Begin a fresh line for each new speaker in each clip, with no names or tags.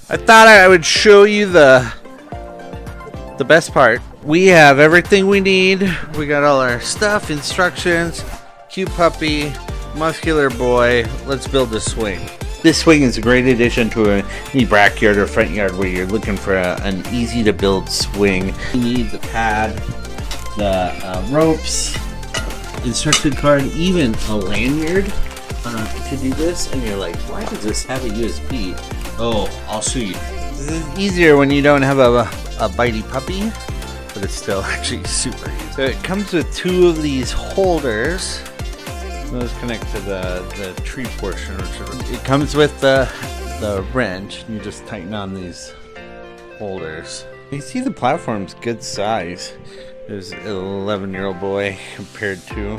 I thought I would show you the best part. We have everything we need. We got all our stuff, instructions, cute puppy, muscular boy. Let's build a swing. This swing is a great addition to any backyard or front yard where you're looking for an easy to build swing. You need the pad, the ropes, instruction card, even a lanyard to do this. And you're like, why does this have a USB? Oh, I'll show you. This is easier when you don't have a bitey puppy, but it's still actually super easy. So it comes with two of these holders. Those connect to the tree portion. It comes with the wrench. You just tighten on these holders. You see the platform's good size. There's an 11-year-old boy compared to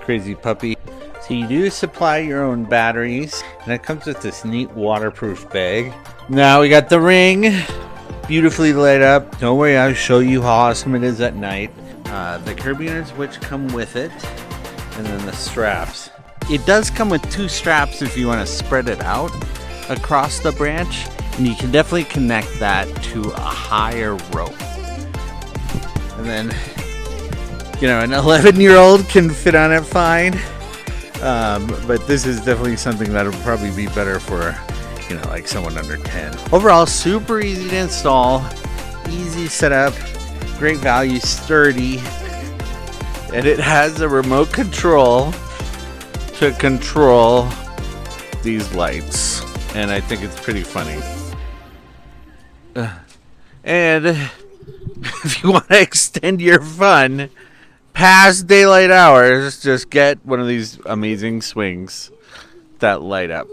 crazy puppy. So you do supply your own batteries, and it comes with this neat waterproof bag. Now we got the ring, beautifully lit up. Don't worry, I'll show you how awesome it is at night. The carabiners which come with it, and then the straps. It does come with two straps if you want to spread it out across the branch, and you can definitely connect that to a higher rope. And then, you know, an 11-year-old can fit on it fine. But this is definitely something that'll probably be better for, you know, like someone under 10. Overall, super easy to install, easy setup, great value, sturdy, and it has a remote control to control these lights, and I think it's pretty funny. And if you want to extend your fun past daylight hours, just get one of these amazing swings that light up.